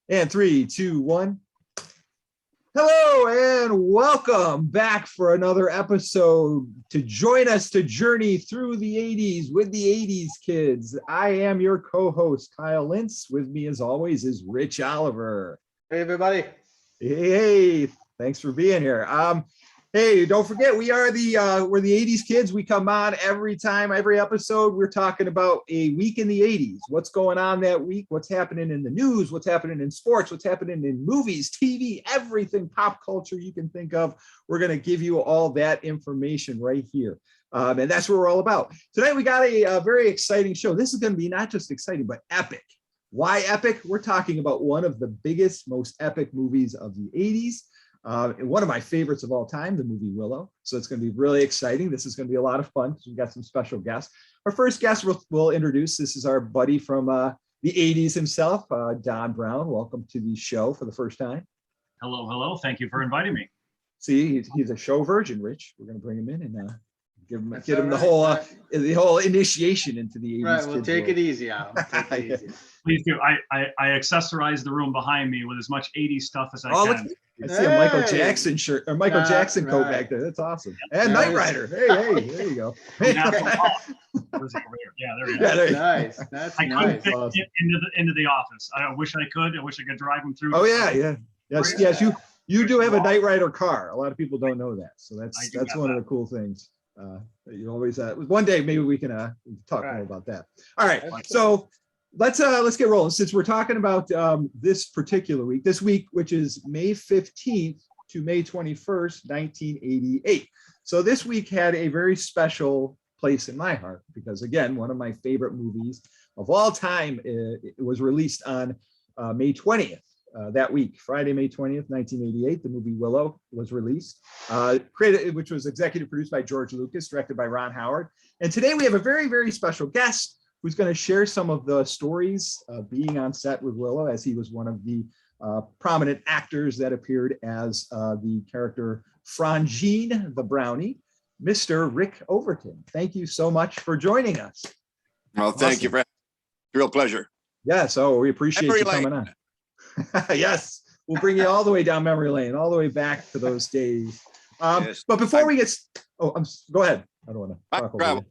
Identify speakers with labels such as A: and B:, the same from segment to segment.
A: And 3, 2, 1. Hello and welcome back for another episode to join us to journey through the 80s with the 80s kids. I am your co-host, Kyle Lintz. With me as always is Rich Oliver.
B: Hey, everybody.
A: Hey, thanks for being here. Hey, don't forget, we're the 80s kids. We come on every episode. We're talking about a week in the 80s. What's going on that week? What's happening in the news? What's happening in sports? What's happening in movies, TV, everything, pop culture you can think of. We're going to give you all that information right here. And that's what we're all about. Today, we got a very exciting show. This is going to be not just exciting, but epic. Why epic? We're talking about one of the biggest, most epic movies of the 80s. One of my favorites of all time, the movie Willow. So it's going to be really exciting. This is going to be a lot of fun because we've got some special guests. Our first guest we'll introduce. This is our buddy from the 80s himself, Don Brown. Welcome to the show for the first time.
C: Hello, hello. Thank you for inviting me.
A: See, he's a show virgin, Rich. We're going to bring him in and get him the whole initiation into the 80s.
B: Right, we'll take it easy, Adam. Take it easy.
C: Please do. I accessorize the room behind me with as much 80s stuff as I can.
A: I see a Michael Jackson shirt or Michael Jackson coat back there. That's awesome. And Knight Rider. Hey, there you go.
C: Yeah, there we go.
B: That's nice. That's
C: I
B: nice.
C: couldn't fit
A: Awesome.
C: into the office. I wish I could. I wish I could drive them through.
A: Oh yeah. Yes. You do have a Knight Rider car. A lot of people don't know that. So that's one of the cool things. You always one day maybe we can talk more about that. All right. So let's get rolling. Since we're talking about this week, which is May 15th to May 21st, 1988. So this week had a very special place in my heart because, again, one of my favorite movies of all time, it was released on May 20th. That week, Friday, May 20th, 1988, the movie Willow was released, which was executive produced by George Lucas, directed by Ron Howard. And today we have a very, very special guest who's going to share some of the stories of being on set with Willow, as he was one of the prominent actors that appeared as the character Frangine the Brownie, Mr. Rick Overton. Thank you so much for joining us.
D: Well, thank you for real pleasure.
A: Yeah, so we appreciate you coming on. Yes, we'll bring you all the way down memory lane, all the way back to those days.
D: Yes.
A: But before we get, go ahead. I don't want to talk over you.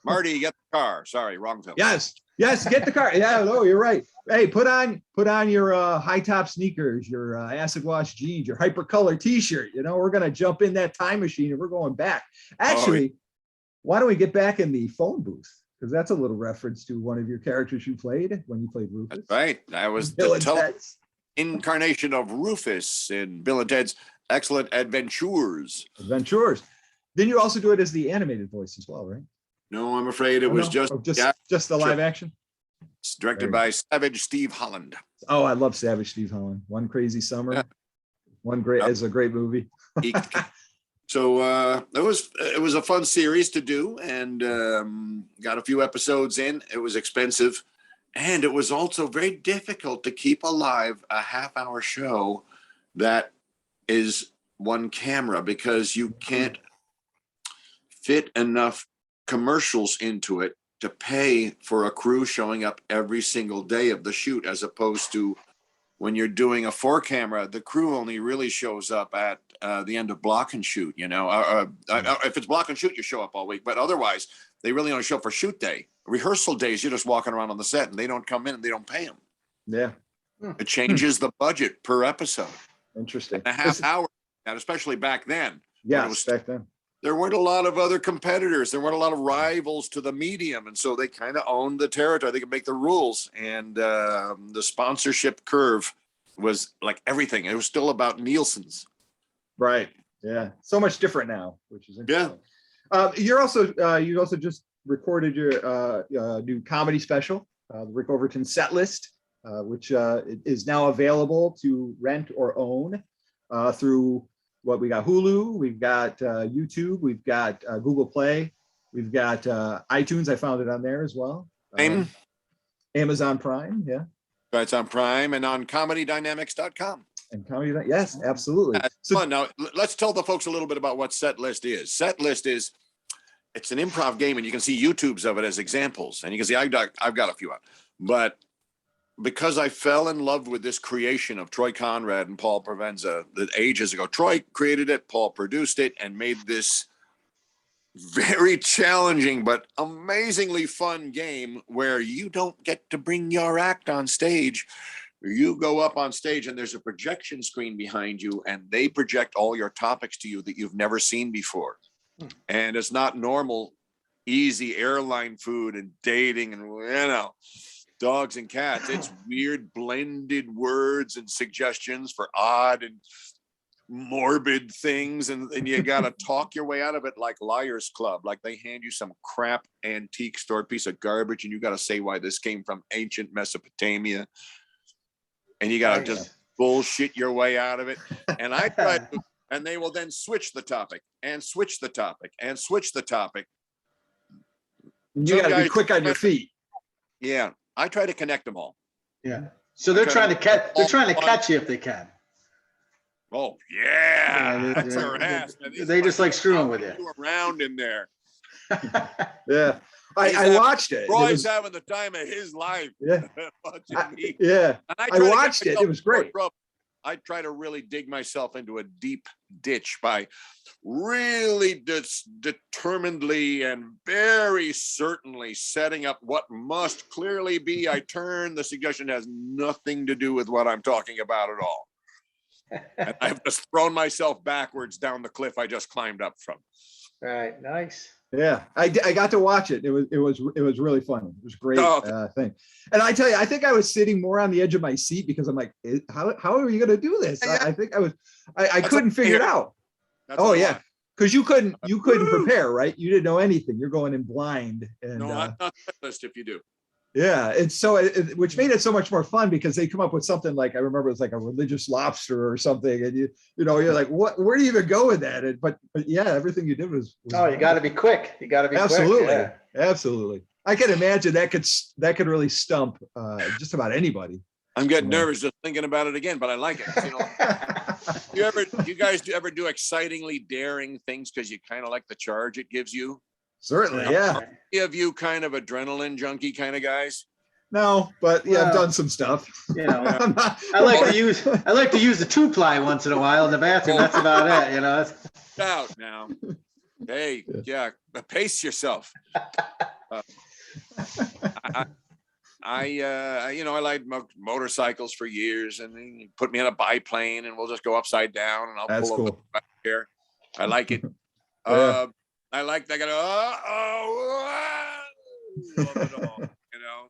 D: Marty, get the car. Sorry, wrong film.
A: Yes, get the car. Yeah, no, you're right. Hey, put on your high top sneakers, your acid wash jeans, your hypercolor T-shirt. You know, we're gonna jump in that time machine and we're going back. Actually, why don't we get back in the phone booth? Because that's a little reference to one of your characters you played when you played Rufus.
D: That's right. I was
A: Bill
D: the
A: and Ted's.
D: incarnation of Rufus in Bill and Ted's Excellent Adventures.
A: Then you also do it as the animated voice as well, right?
D: No, I'm afraid it was just
A: the live action.
D: It's directed by Savage Steve Holland.
A: Oh, I love Savage Steve Holland. One Crazy Summer. Yeah. Is a great movie.
D: So it was a fun series to do, and got a few episodes in. It was expensive, and it was also very difficult to keep alive a half-hour show that is one camera, because you can't fit enough commercials into it to pay for a crew showing up every single day of the shoot, as opposed to when you're doing a 4-camera, the crew only really shows up at the end of block and shoot. You know, if it's block and shoot, you show up all week, but otherwise they really only show up for shoot day. Rehearsal days, you're just walking around on the set and they don't come in and they don't pay them.
A: Yeah.
D: It changes the budget per episode.
A: Interesting.
D: A half hour, and especially back then.
A: Yes, back then.
D: There weren't a lot of other competitors. There weren't a lot of rivals to the medium. And so they kind of owned the territory. They could make the rules. And the sponsorship curve was like everything. It was still about Nielsen's.
A: Right. Yeah. So much different now, which is interesting. Yeah. You also just recorded your new comedy special, the Rick Overton Set List, which is now available to rent or own through what we got: Hulu, we've got YouTube, we've got Google Play, we've got iTunes. I found it on there as well. Amazon Prime, yeah.
D: It's on Prime and on ComedyDynamics.com.
A: And comedy, yes, absolutely.
D: So now let's tell the folks a little bit about what Set List is. Set List is, it's an improv game, and you can see YouTubes of it as examples, and you can see I've got a few out. But because I fell in love with this creation of Troy Conrad and Paul Provenza that ages ago. Troy created it, Paul produced it, and made this very challenging but amazingly fun game where you don't get to bring your act on stage. You go up on stage and there's a projection screen behind you, and they project all your topics to you that you've never seen before. And it's not normal, easy airline food and dating and, dogs and cats. It's weird blended words and suggestions for odd and morbid things. And you got to talk your way out of it like Liars Club. Like they hand you some crap antique store piece of garbage and you got to say why this came from ancient Mesopotamia. And you got to just bullshit your way out of it. And I tried to, and they will then switch the topic and switch the topic and switch the topic.
A: You got to be quick on your feet.
D: Yeah. I try to connect them all.
B: Yeah. So they're trying to catch. They're trying to catch you if they can.
D: Oh yeah, that's their ass.
B: They just like screwing with you.
D: Around in there.
A: Yeah, I watched it.
D: Roy's having the time of his life.
A: Yeah,
D: yeah.
A: I watched it. It was great.
D: I try to really dig myself into a deep ditch by really determinedly and very certainly setting up what must clearly be I turn. The suggestion has nothing to do with what I'm talking about at all. And I've just thrown myself backwards down the cliff I just climbed up from.
B: Right. Nice.
A: Yeah, I got to watch it. It was really fun. It was a great thing. And I tell you, I think I was sitting more on the edge of my seat because I'm like, how are you going to do this? I think I couldn't figure it out. Oh yeah, because you couldn't prepare, right? You didn't know anything. You're going in blind. And,
D: no, I'm not list if you do.
A: Yeah, it's so which made it so much more fun because they come up with something like, I remember it was like a religious lobster or something, and you're like, what? Where do you even go with that? But yeah, everything you did was
B: you got to be quick. You got to be
A: absolutely,
B: quick. Yeah.
A: Absolutely. I can imagine that could really stump just about anybody.
D: I'm getting nervous just thinking about it again, but I like it. You guys ever do excitingly daring things because you kind of like the charge it gives you?
A: Certainly, yeah.
D: Any of you kind of adrenaline junkie kind of guys?
A: No, but yeah, I've done some stuff.
B: I like to use the 2-ply once in a while in the bathroom. That's about it.
D: Out now. Hey, yeah, pace yourself. I liked motorcycles for years, and then you put me on a biplane, and we'll just go upside down, and I'll pull over back here. I like it. I like that. Love it all.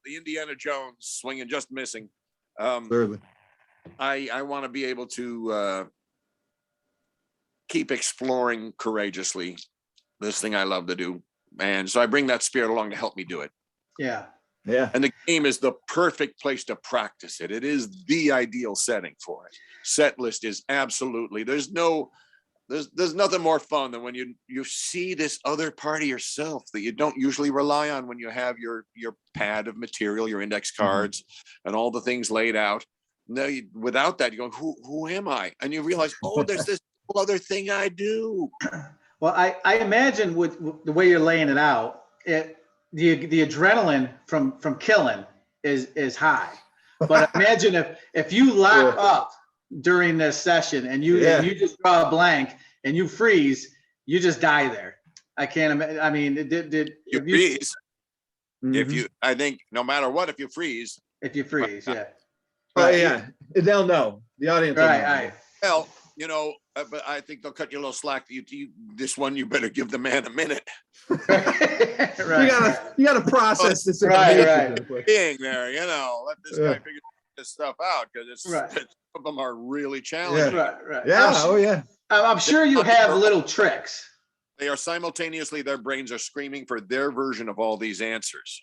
D: The Indiana Jones swinging, just missing.
A: Certainly.
D: I want to be able to keep exploring courageously this thing I love to do, and so I bring that spirit along to help me do it.
B: Yeah.
A: Yeah.
D: And the game is the perfect place to practice it. It is the ideal setting for it. Set list is absolutely. There's nothing more fun than when you see this other part of yourself that you don't usually rely on when you have your pad of material, your index cards, and all the things laid out. Now, without that, you go, who am I? And you realize, there's this other thing I do.
B: Well, I imagine with the way you're laying it out, the adrenaline from killing is high. But imagine if you lock up during this session and you just draw a blank and you freeze, you just die there. I can't imagine. I mean,
D: you freeze. Mm-hmm. I think no matter what, if you freeze,
B: yeah.
A: Oh yeah, they'll know. The audience.
B: Right.
D: Well, but I think they'll cut you a little slack. This one, you better give the man a minute.
B: Right.
A: You gotta process this
B: information.
D: Right. Being there, let this guy figure this stuff out because some of them are really challenging.
B: Right.
A: Yeah.
B: I'm sure you have little tricks.
D: They are simultaneously, their brains are screaming for their version of all these answers.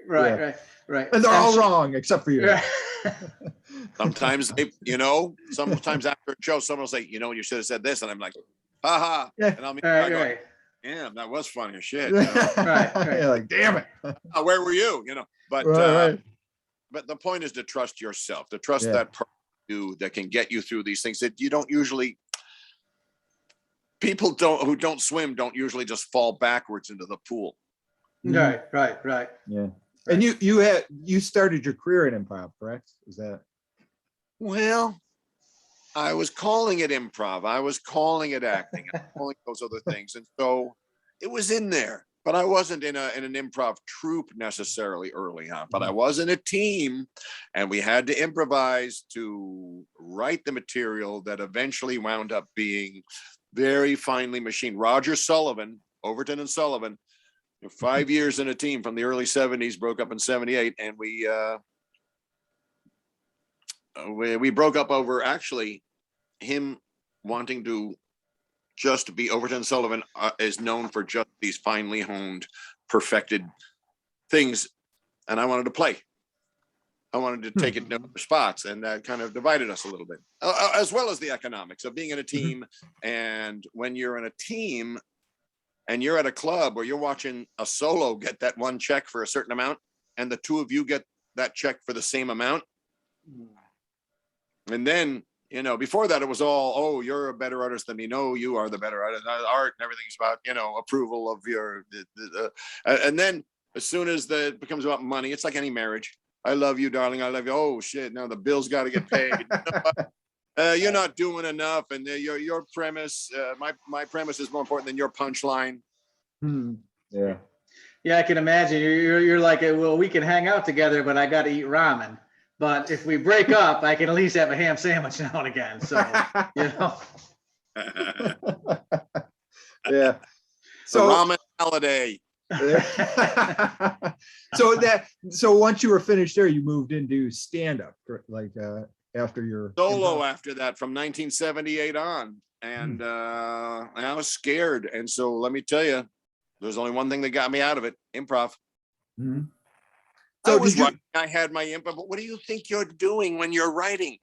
B: Right.
A: And they're all wrong except for you.
B: Right.
D: Sometimes sometimes after a show, someone will say, you should have said this. And I'm like, ha.
A: Yeah.
D: And I'll be like, damn, that was funny as shit.
B: Right.
A: You're like, damn it.
D: Where were you? But the point is to trust yourself, to trust that part of you that can get you through these things that you don't usually. People who don't swim don't usually just fall backwards into the pool.
B: Right.
A: Yeah. And you started your career in improv, correct? Is that?
D: Well, I was calling it improv. I was calling it acting. I was calling those other things. And so it was in there, but I wasn't in an improv troupe necessarily early on, but I was in a team, and we had to improvise to write the material that eventually wound up being very finely machined. Roger Sullivan, Overton and Sullivan, 5 years in a team from the early 70s, broke up in 78. And we broke up over actually him wanting to just be. Overton Sullivan is known for just these finely honed, perfected things. And I wanted to play. I wanted to take it to other spots, and that kind of divided us a little bit, as well as the economics of being in a team. And when you're in a team and you're at a club where you're watching a solo get that one check for a certain amount, and the two of you get that check for the same amount. And then, before that, it was all, oh, you're a better artist than me. No, you are the better artist. Art and everything's about, approval of your, and then as soon as it becomes about money, it's like any marriage. I love you, darling. I love you. Oh shit. Now the bill's got to get paid. You're not doing enough. And your premise, my premise is more important than your punchline.
A: Yeah.
B: Yeah, I can imagine. You're like, well, we can hang out together, but I got to eat ramen. But if we break up, I can at least have a ham sandwich now and again. So,
A: Yeah.
D: So ramen holiday.
A: So once you were finished there, you moved into stand-up, like after your
D: solo after that from 1978 on. And I was scared. And so let me tell you, there's only one thing that got me out of it: improv. So I had my improv, but what do you think you're doing when you're writing?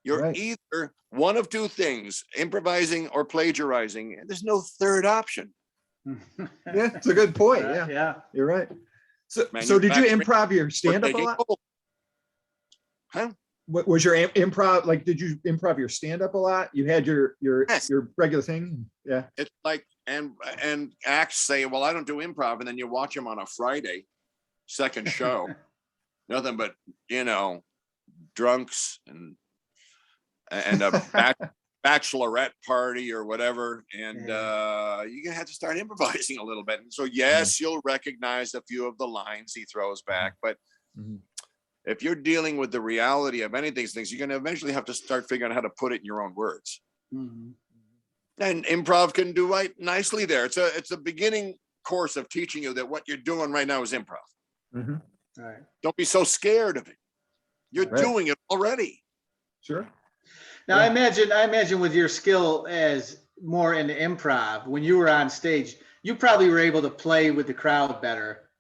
D: You're either one of two things: improvising or plagiarizing. And there's no third option.
A: Yeah, it's a good point. Yeah, you're right. So did you improv your stand-up a lot?
D: Huh?
A: What was your improv like? Did you improv your stand-up a lot? You had your regular thing. Yeah.
D: It's like, and acts say, well, I don't do improv, and then you watch them on a Friday, second show, nothing but drunks and a bachelorette party or whatever, and you're gonna have to start improvising a little bit. And so yes, you'll recognize a few of the lines he throws back, but if you're dealing with the reality of any of these things, you're gonna eventually have to start figuring out how to put it in your own words. And improv can do right nicely there. It's a beginning course of teaching you that what you're doing right now is improv.
B: Right.
D: Don't be so scared of it. You're doing it already.
B: Sure. Now, I imagine with your skill as more into improv, when you were on stage, you probably were able to play with the crowd better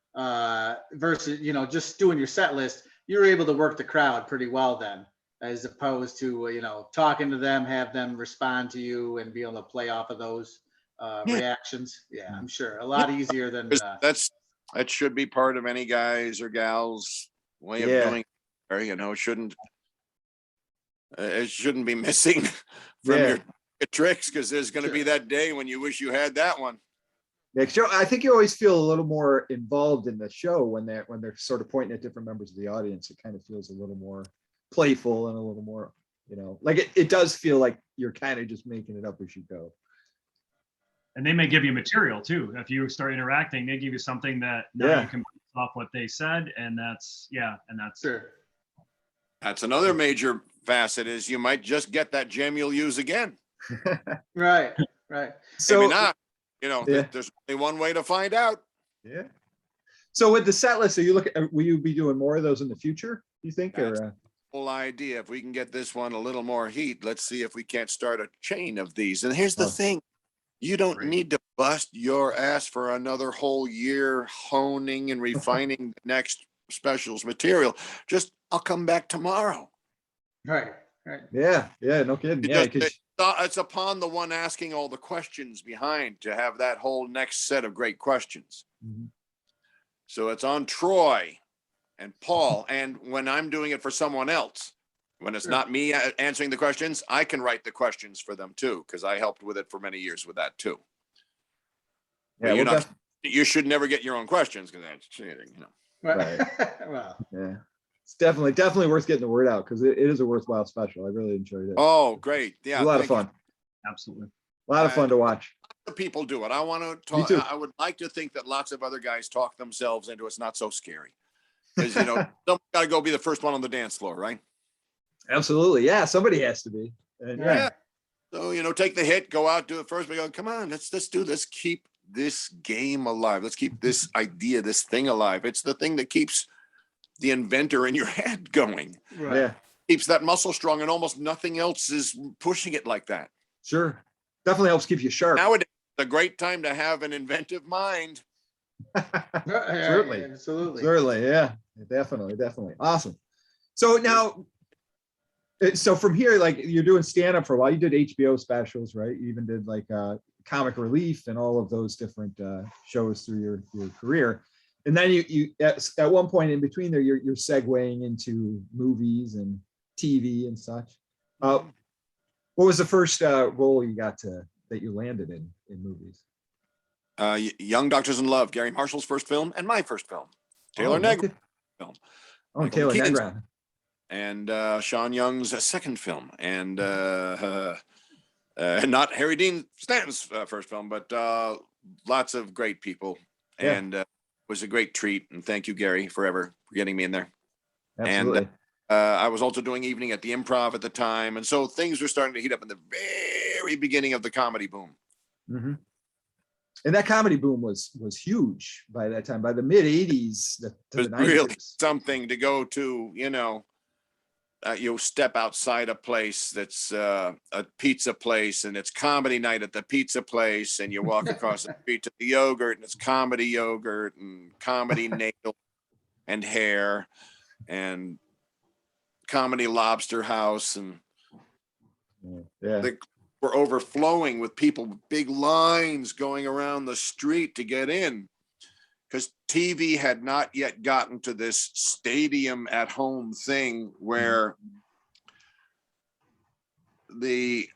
B: versus, just doing your set list. You were able to work the crowd pretty well then, as opposed to, talking to them, have them respond to you and be able to play off of those reactions. Yeah, I'm sure. A lot easier than.
D: That should be part of any guys or gals way of doing it. It shouldn't be missing from your tricks, because there's going to be that day when you wish you had that one.
A: I think you always feel a little more involved in the show when they're sort of pointing at different members of the audience. It kind of feels a little more playful and a little more, like it does feel like you're kind of just making it up as you go.
C: And they may give you material too. If you start interacting, they give you something that now you can bounce off what they said, and that's
B: sure.
D: That's another major facet, is you might just get that gem you'll use again.
B: Right.
D: So maybe not. There's only one way to find out.
A: Yeah. So with the set list, will you be doing more of those in the future, you think?
D: That's the whole idea. If we can get this one a little more heat, let's see if we can't start a chain of these. And here's the thing. You don't need to bust your ass for another whole year honing and refining the next specials material. Just, I'll come back tomorrow.
B: Right.
A: Yeah, no kidding.
D: It's upon the one asking all the questions behind to have that whole next set of great questions. So it's on Troy and Paul. And when I'm doing it for someone else, when it's not me answering the questions, I can write the questions for them too, because I helped with it for many years with that too. Yeah, you should never get your own questions, because that's cheating.
B: Right. Well,
A: Yeah. It's definitely worth getting the word out because it is a worthwhile special. I really enjoyed it.
D: Oh, great.
A: It
D: Yeah.
A: was a lot of
D: thank you.
A: fun.
C: Absolutely.
A: A lot of fun to watch.
D: The people do it. I want to
A: Me
D: talk.
A: too.
D: I would like to think that lots of other guys talk themselves into it's not so scary. Because, you know, someone's got to go be the first one on the dance floor, right?
A: Absolutely. Yeah. Somebody has to be. And yeah.
D: Yeah. So, you know, take the hit, go out, do it first, but go, come on, let's do this. Keep this game alive. Let's keep this idea, this thing alive. It's the thing that keeps the inventor in your head going.
B: right.
A: Yeah.
D: Keeps that muscle strong, and almost nothing else is pushing it like that.
A: Sure. Definitely helps keep you sharp.
D: Nowadays, it's a great time to have an inventive mind.
A: Certainly.
B: Absolutely.
A: Certainly. Yeah. Definitely. Awesome. So now, so from here, like you're doing stand-up for a while. You did HBO specials, right? You even did like Comic Relief and all of those different shows through your career. And then you at one point in between there, you're segueing into movies and TV and such. What was the first role you got that you landed in movies?
D: Young Doctors in Love, Gary Marshall's first film, and my first film, Taylor Negron film.
A: Oh,
D: Michael
A: Taylor
D: McKean's
A: Negron.
D: And Sean Young's second film, and not Harry Dean Stanton's first film, but lots of great people, and it was a great treat. And thank you, Gary, forever for getting me in there.
A: Absolutely.
D: And I was also doing evening at the Improv at the time, and so things were starting to heat up in the very beginning of the comedy boom.
A: Mm-hmm. And that comedy boom was huge by that time, by the mid 80s.
D: It was really something to go to, you know. You step outside a place that's a pizza place, and it's comedy night at the pizza place, and you walk across the street to the yogurt, and it's comedy yogurt and comedy nail and hair and comedy lobster house, and they were overflowing with people with big lines going around the street to get in. Because TV had not yet gotten to this stadium at home thing where the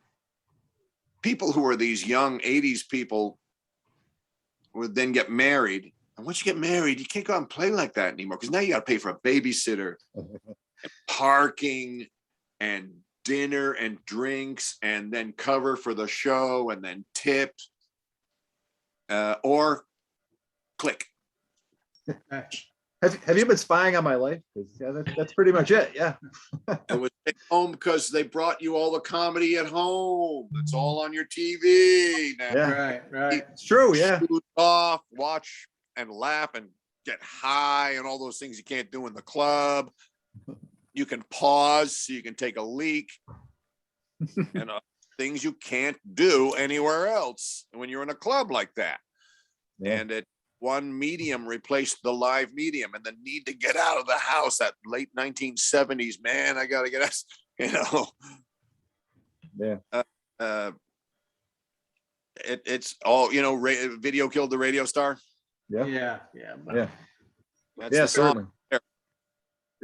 D: people who were these young 80s people would then get married. And once you get married, you can't go out and play like that anymore, because now you got to pay for a babysitter, and parking, and dinner and drinks, and then cover for the show, and then tip, or click.
A: Have you been spying on my life? Yeah, that's pretty much it. Yeah.
D: It was at home because they brought you all the comedy at home. It's all on your TV now.
A: Yeah.
B: Right.
A: It's true. Yeah.
D: Shoot off, watch, and laugh, and get high, and all those things you can't do in the club. You can pause so you can take a leak, and things you can't do anywhere else when you're in a club like that.
A: Yeah.
D: And one medium replaced the live medium, and the need to get out of the house, that late 1970s, man, I got to get us, you know.
A: Yeah.
D: It's all, you know, video killed the radio star.
A: Yeah.
B: Yeah.
A: Yeah.
D: That's
A: Yeah,
D: the song.
A: certainly.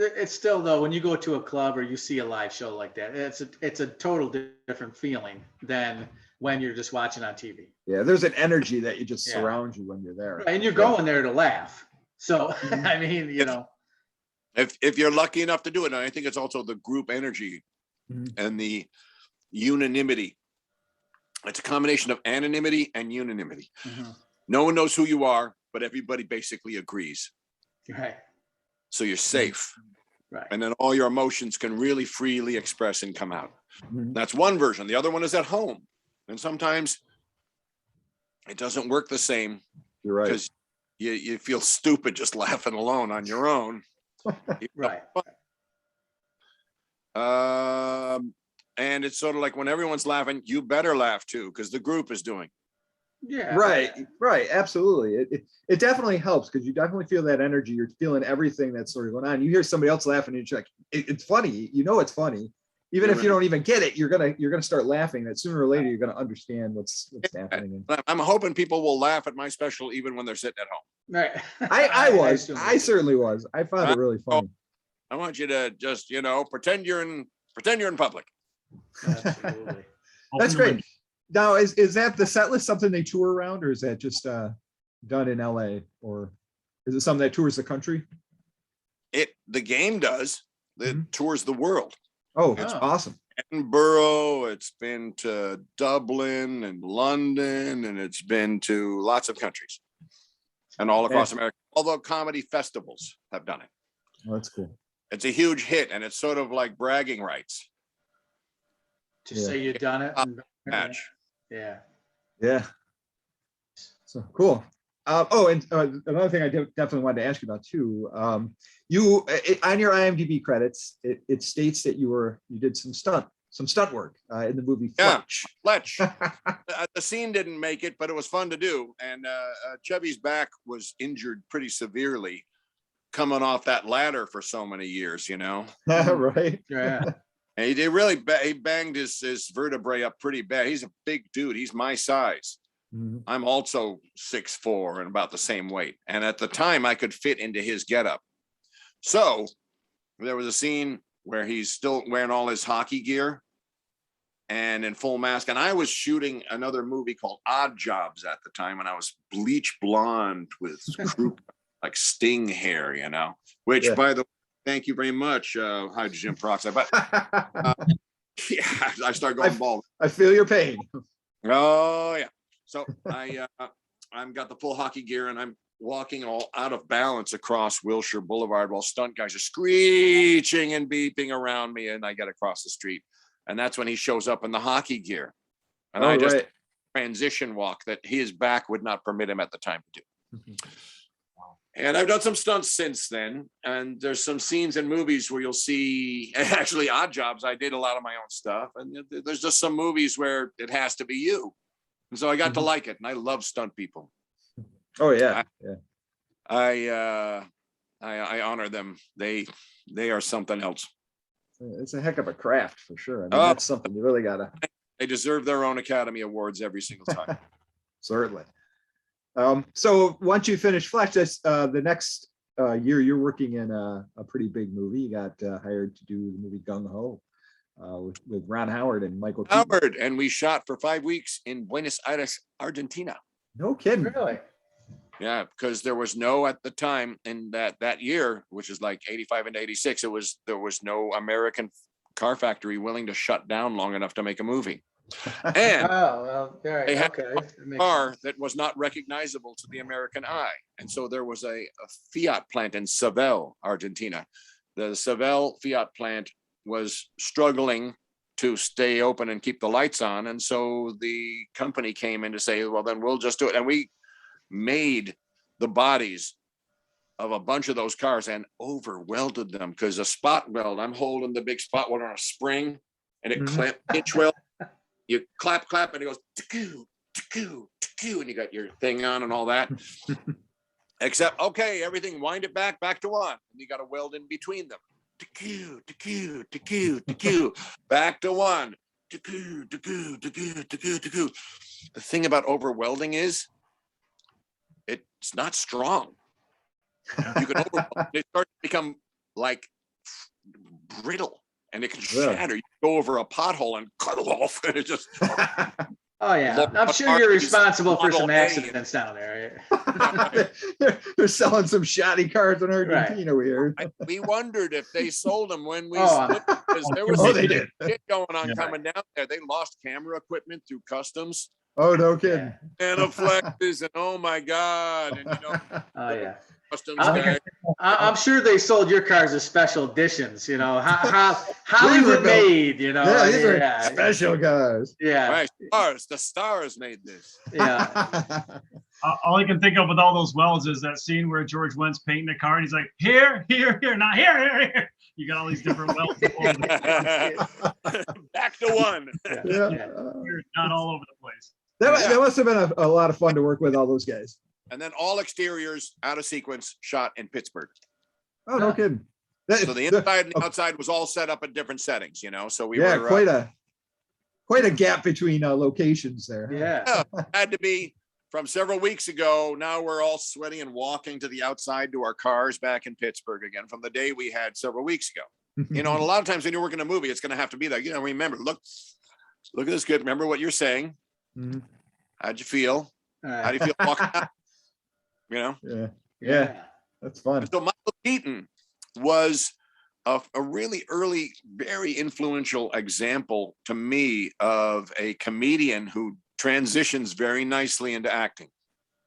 B: It's still, though, when you go to a club or you see a live show like that, it's a total different feeling than when you're just watching on TV.
A: Yeah, there's an energy that you just surround you when you're there.
B: And you're going there to laugh. So, I mean, you know.
D: If you're lucky enough to do it, and I think it's also the group energy and the unanimity. It's a combination of anonymity and unanimity. No one knows who you are, but everybody basically agrees.
B: Right.
D: So you're safe.
B: Right.
D: And then all your emotions can really freely express and come out. That's one version. The other one is at home. And sometimes it doesn't work the same.
A: You're right.
D: Because you feel stupid just laughing alone on your own.
B: Right.
D: And it's sort of like when everyone's laughing, you better laugh too, because the group is doing.
B: Yeah.
A: Right. Absolutely. It definitely helps because you definitely feel that energy. You're feeling everything that's sort of going on. You hear somebody else laughing and you're like, it's funny. You know, it's funny. Even if you don't even get it, you're gonna start laughing. That sooner or later you're gonna understand what's happening.
D: I'm hoping people will laugh at my special even when they're sitting at home.
B: Right.
A: I certainly was. I found it really funny.
D: I want you to just, you know, pretend you're in public.
B: Absolutely.
A: That's great. Now, is that the set list something they tour around, or is that just done in LA, or is it something that tours the country?
D: the game does. It tours the world.
A: Oh, that's awesome.
D: Edinburgh, it's been to Dublin and London, and it's been to lots of countries and all across America. Although comedy festivals have done it.
A: Oh, that's cool.
D: It's a huge hit, and it's sort of like bragging rights.
B: To say you've done it.
D: Match.
B: Yeah.
A: Yeah. So cool. And another thing I definitely wanted to ask you about too. You on your IMDb credits, it states that you did some stunt work in the movie Fletch.
D: Yeah, Fletch. The scene didn't make it, but it was fun to do. And Chevy's back was injured pretty severely, coming off that ladder for so many years.
A: Right.
B: Yeah.
D: And he banged his vertebrae up pretty bad. He's a big dude. He's my size.
A: Mm-hmm.
D: I'm also 6'4" and about the same weight. And at the time, I could fit into his getup. So there was a scene where he's still wearing all his hockey gear and in full mask. And I was shooting another movie called Odd Jobs at the time, and I was bleach blonde with like Sting hair, which by the way, thank you very much, hydrogen peroxide. But I start going bald.
A: I feel your pain.
D: Oh yeah. So I'm got the full hockey gear, and I'm walking all out of balance across Wilshire Boulevard while stunt guys are screeching and beeping around me, and I get across the street, and that's when he shows up in the hockey gear, and I just transition walk that his back would not permit him at the time to do. And I've done some stunts since then, and there's some scenes in movies where you'll see, actually Odd Jobs, I did a lot of my own stuff, and there's just some movies where it has to be you. And so I got to like it, and I love stunt people.
A: Oh yeah,
D: I honor them. They are something else.
A: It's a heck of a craft for sure. I mean, that's something you really gotta.
D: They deserve their own Academy Awards every single time.
A: Certainly. So once you finish Fletch, the next year you're working in a pretty big movie. You got hired to do the movie Gung Ho. With Ron Howard and Michael
D: Howard, and we shot for 5 weeks in Buenos Aires, Argentina.
A: No kidding.
B: Really?
D: Yeah, because there was no, at the time in that year, which is like 85 and 86, there was no American car factory willing to shut down long enough to make a movie. And
B: they
D: had a car that was not recognizable to the American eye. And so there was a Fiat plant in Seville, Argentina. The Seville Fiat plant was struggling to stay open and keep the lights on. And so the company came in to say, well, then we'll just do it. And we made the bodies of a bunch of those cars and over welded them, because a spot weld, I'm holding the big spot weld on a spring, and it clamped inch weld. You clap, and it goes, "Tickoo, tickoo, tickoo," and you got your thing on and all that. Except, okay, everything, wind it back to one. And you got to weld in between them. Tickoo, tickoo, tickoo, tickoo, back to one. Tickoo, tickoo, tickoo, tickoo, tickoo. The thing about over welding is it's not strong. You can over, it starts to become like brittle, and it can shatter. You go over a pothole and cut it off, and it just.
B: Oh yeah, I'm sure you're responsible for some accidents down there.
A: They're selling some shoddy cars in Argentina.
D: We wondered if they sold them when we split, because there was shit going on coming down there. They lost camera equipment through customs.
A: Oh, no kidding.
D: Anaflexes and oh my God, and
B: Oh yeah.
D: I'm
B: sure they sold your cars as special editions, Hollywood made,
A: Yeah, these are special cars.
B: Yeah.
D: Right. The stars made this.
B: Yeah.
C: All I can think of with all those welds is that scene where George Wendt's painting the car and he's like, here, not here. You got all these different welds.
D: Back to one.
A: Yeah.
C: Not all over the place.
A: That must have been a lot of fun to work with all those guys.
D: And then all exteriors out of sequence shot in Pittsburgh.
A: Oh, no kidding.
D: So the inside and the outside was all set up in different settings, So we were
A: quite a gap between locations there.
B: Yeah.
D: Had to be from several weeks ago. Now we're all sweaty and walking to the outside to our cars back in Pittsburgh again from the day we had several weeks ago. And a lot of times when you're working a movie, it's going to have to be there. Remember, look at this good. Remember what you're saying.
A: Mm-hmm.
D: How'd you feel? How do you feel walking out?
A: Yeah. That's fun.
D: So Michael Keaton was a really early, very influential example to me of a comedian who transitions very nicely into acting.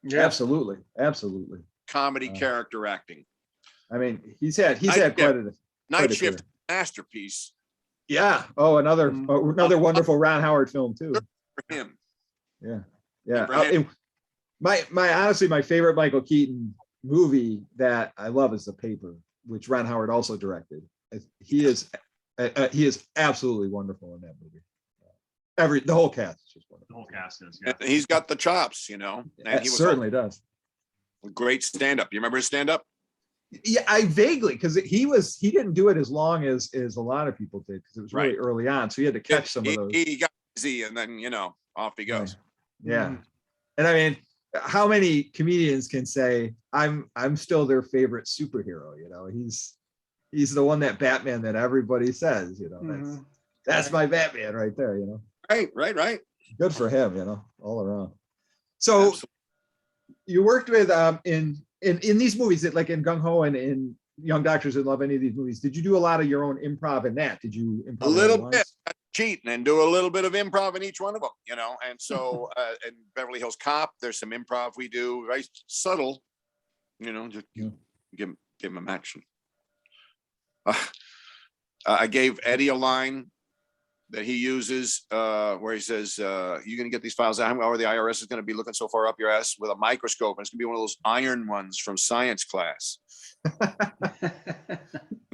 B: Yeah.
A: Absolutely.
D: Comedy, character acting.
A: I mean, he's had quite a
D: Night Shift,
A: career.
D: masterpiece.
A: Yeah. Oh, another wonderful Ron Howard film too.
D: For him.
A: Yeah. Honestly, my favorite Michael Keaton movie that I love is The Paper, which Ron Howard also directed. He is absolutely wonderful in that movie. The whole cast is just wonderful.
C: The whole cast is. Yeah.
D: And he's got the chops, and
A: he certainly does.
D: A great stand-up. You remember his stand-up?
A: Yeah, I vaguely, because he didn't do it as long as a lot of people did, because it was really early on, so he had to catch some of those.
D: He got easy, and then off he goes.
A: Yeah. And I mean, how many comedians can say I'm still their favorite superhero? He's the one, that Batman that everybody says, that's my Batman right there.
D: Right.
A: Good for him, all around. So absolutely. You worked with in these movies, that like in Gung Ho and in Young Doctors in Love, any of these movies, did you do a lot of your own improv in that? Did you improv
D: a little bit? Cheat and do a little bit of improv in each one of them, and so in Beverly Hills Cop, there's some improv we do, very subtle, just give him a match. I gave Eddie a line that he uses where he says, you're going to get these files out, or the IRS is going to be looking so far up your ass with a microscope, and it's going to be one of those iron ones from science class. And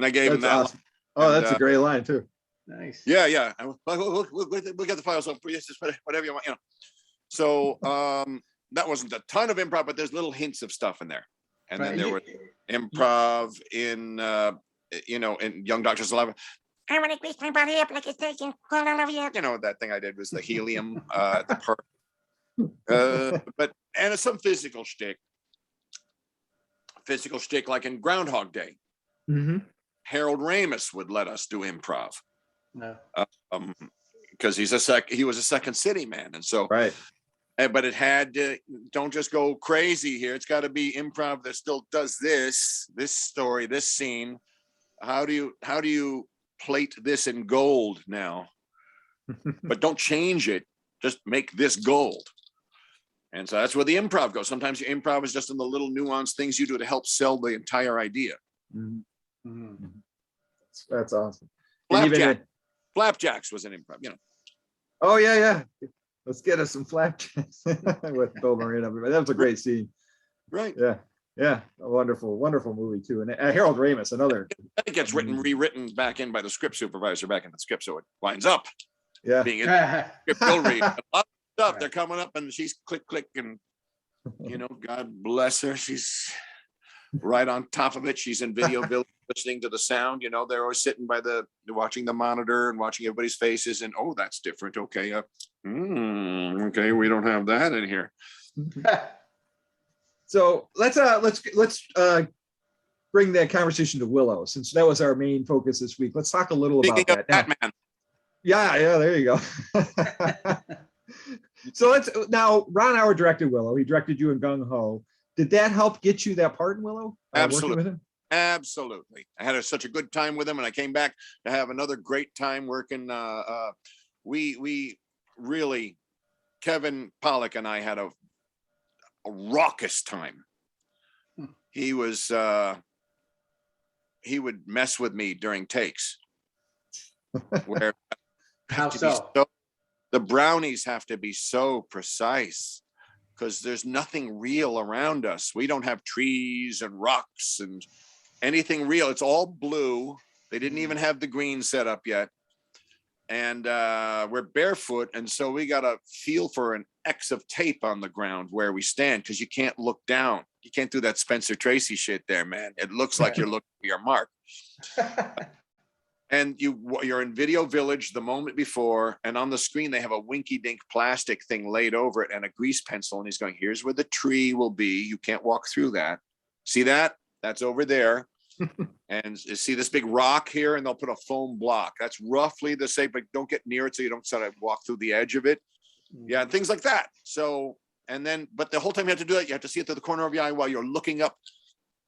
D: I gave him that. Awesome.
A: Oh, that's a great line too.
B: Nice.
D: Yeah. We'll get the files up for you, just whatever you want, So that wasn't a ton of improv, but there's little hints of stuff in there. And then there were improv in in Young Doctors Alive. I want to grease my body up like a steak and all over you. That thing I did was the helium, the but some physical shtick like in Groundhog Day.
A: Mm-hmm.
D: Harold Ramis would let us do improv.
B: No.
D: Because he was a Second City man, and so
A: right.
D: But it had don't just go crazy here. It's got to be improv that still does this story, this scene. How do you plate this in gold now? But don't change it. Just make this gold. And so that's where the improv goes. Sometimes your improv is just in the little nuanced things you do to help sell the entire idea.
A: Mm-hmm. That's awesome.
D: Flapjacks was an improv,
A: Oh yeah. Let's get us some flapjacks with Bill Murray and everybody. That was a great scene.
D: Right.
A: Yeah. A wonderful movie too. And Harold Ramis, another.
D: It gets rewritten back in by the script supervisor back in the script, so it lines up.
A: Yeah.
D: Being in script will read. A lot of stuff. They're coming up, and she's click, and God bless her. She's right on top of it. She's in Video Village listening to the sound. They're always sitting watching the monitor and watching everybody's faces, and that's different. Okay. Okay, we don't have that in here.
A: So let's bring that conversation to Willow, since that was our main focus this week. Let's talk a little about that.
D: Batman.
A: Yeah, there you go. So now Ron Howard directed Willow. He directed you in Gung Ho. Did that help get you that part in Willow?
D: Absolutely.
A: Working with him?
D: Absolutely. I had such a good time with him, and I came back to have another great time working. We really, Kevin Pollak and I had a raucous time. He would mess with me during takes. Where
B: how so?
D: The brownies have to be so precise, because there's nothing real around us. We don't have trees and rocks and anything real. It's all blue. They didn't even have the green set up yet. And we're barefoot. And so we got to feel for an X of tape on the ground where we stand, because you can't look down. You can't do that Spencer Tracy shit there, man. It looks like you're looking for your mark. And you're in Video Village the moment before, and on the screen they have a winky-dink plastic thing laid over it and a grease pencil, and he's going, here's where the tree will be. You can't walk through that. See that? That's over there. And you see this big rock here, and they'll put a foam block. That's roughly the same, but don't get near it so you don't sort of walk through the edge of it. Yeah, and things like that. So, but the whole time you have to do that, you have to see it through the corner of your eye while you're looking up,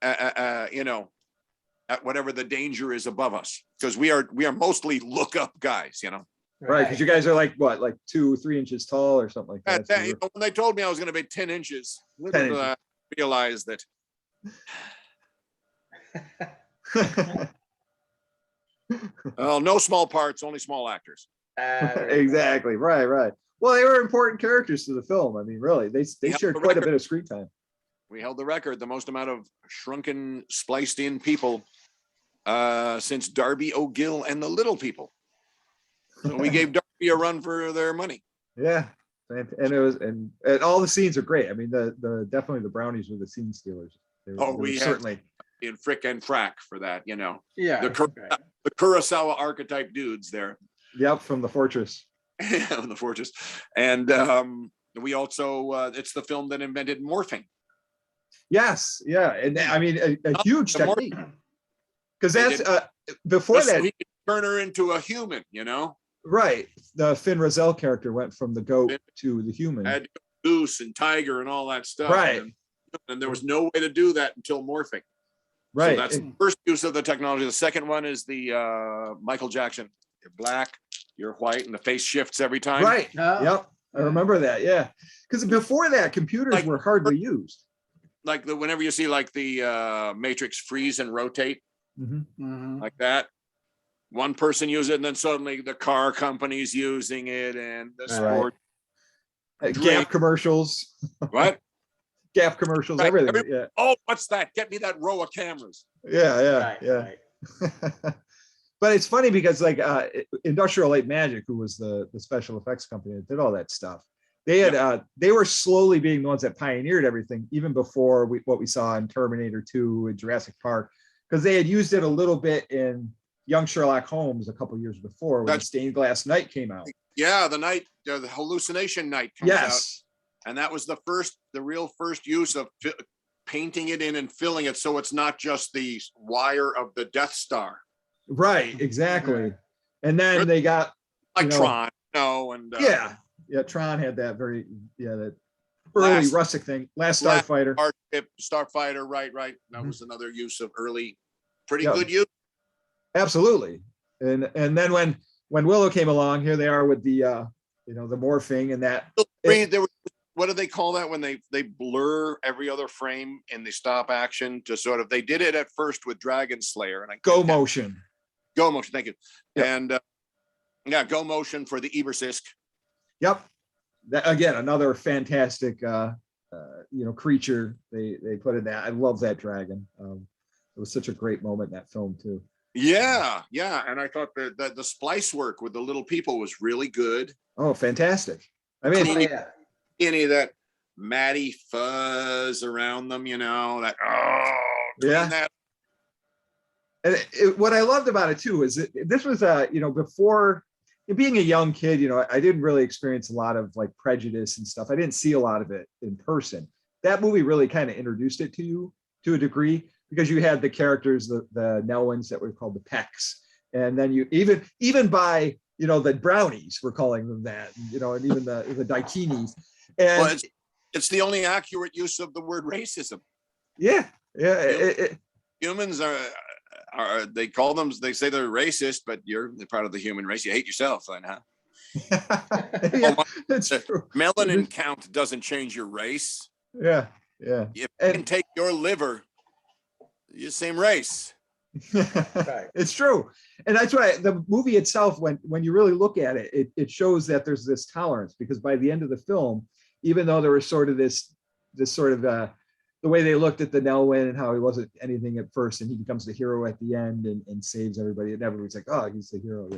D: at at whatever the danger is above us, because we are mostly look up guys, you know.
A: Right, because you guys are like what, like 2-3 inches tall or something like that. So
D: You know, when they told me I was going to be 10 inches,
A: 10 inches.
D: I realized that. Well, no small parts, only small actors.
A: Exactly. Right. Well, they were important characters to the film. I mean, really, they shared quite a bit of screen time.
D: We held the record, the most amount of shrunken, spliced in people since Darby O'Gill and the Little People. So we gave Darby a run for their money.
A: Yeah. And it was, and all the scenes are great. I mean, the definitely the brownies were the scene stealers.
D: We
A: certainly
D: in Frick and Frack for that, you know.
B: Yeah.
D: The Kurosawa archetype dudes there.
A: Yep, from the Fortress.
D: The Fortress. And we also, it's the film that invented morphing.
A: Yes, yeah, and I mean a huge technique, because that's before that
D: he could turn her into a human, you know.
A: Right, the Finn Rizal character went from the goat to the human.
D: Had goose and tiger and all that stuff.
A: Right,
D: and there was no way to do that until morphing.
A: Right,
D: so that's the first use of the technology. The second one is the Michael Jackson. You're black, you're white, and the face shifts every time.
A: Right. Yep, I remember that. Yeah, because before that, computers were hardly used.
D: Like whenever you see like the Matrix freeze and rotate, like that, one person uses it, and then suddenly the car company's using it, and the sport.
A: Gap commercials.
D: What?
A: Gap commercials, everything. Yeah.
D: Oh, what's that? Get me that row of cameras.
A: Yeah. But it's funny because like Industrial Light Magic, who was the special effects company that did all that stuff, they had they were slowly being the ones that pioneered everything, even before what we saw in Terminator 2 and Jurassic Park, because they had used it a little bit in Young Sherlock Holmes a couple years before when the Stained Glass Night came out.
D: Yeah, the hallucination night comes out. And that was the real first use of painting it in and filling it so it's not just the wire of the Death Star.
A: Right, exactly. And then they got
D: Tron, and
A: Tron had that that early rustic thing. Last Starfighter.
D: Starfighter, right. That was another use of early, pretty good use.
A: Absolutely. And then when Willow came along, here they are with the the morphing and that.
D: What do they call that when they blur every other frame in the stop action to sort of, they did it at first with Dragon Slayer and
A: Go motion,
D: thank you. Yep. And go motion for the Ebersisk.
A: Yep. That, again, another fantastic creature they put in that. I love that dragon. It was such a great moment in that film too.
D: Yeah. And I thought that the splice work with the little people was really good.
A: Oh, fantastic. I mean,
D: any of that matty fuzz around them, that that.
A: And what I loved about it too is this was before being a young kid, I didn't really experience a lot of like prejudice and stuff. I didn't see a lot of it in person. That movie really kind of introduced it to you to a degree, because you had the characters, the Nelwins that were called the Pecks, and then you even by the brownies, we're calling them that, and even the Daikinis. And
D: well, it's the only accurate use of the word racism.
A: Yeah.
D: Humans are they call them, they say they're racist, but you're part of the human race. You hate yourself, then, huh?
A: That's true.
D: Melanin count doesn't change your race.
A: Yeah.
D: If you can take your liver, you're the same race.
A: It's true. And that's why the movie itself, when you really look at it, it shows that there's this tolerance, because by the end of the film, even though there was sort of this sort of the way they looked at the Nelwyn and how he wasn't anything at first, and he becomes the hero at the end and saves everybody, and everybody's like, oh, he's the hero.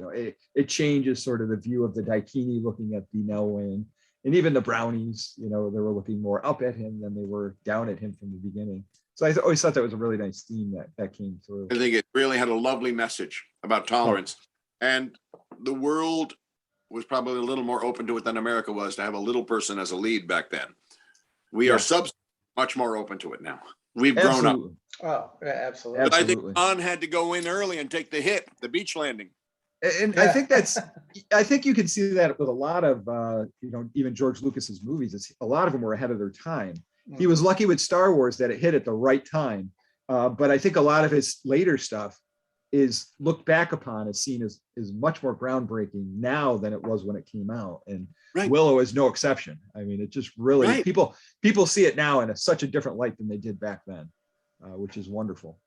A: It changes sort of the view of the Daikini looking at the Nelwyn, and even the brownies, they were looking more up at him than they were down at him from the beginning. So I always thought that was a really nice theme that came through.
D: I think it really had a lovely message about tolerance. And the world was probably a little more open to it than America was, to have a little person as a lead back then. We are much more open to it now. We've grown up.
B: Oh, yeah, absolutely.
D: But I think John had to go in early and take the hit, the beach landing.
A: And I think you can see that with a lot of, even George Lucas's movies. A lot of them were ahead of their time. He was lucky with Star Wars that it hit at the right time, But I think a lot of his later stuff is looked back upon as seen as much more groundbreaking now than it was when it came out. And Willow is no exception. I mean, it just really, people see it now in such a different light than they did back then, which is wonderful.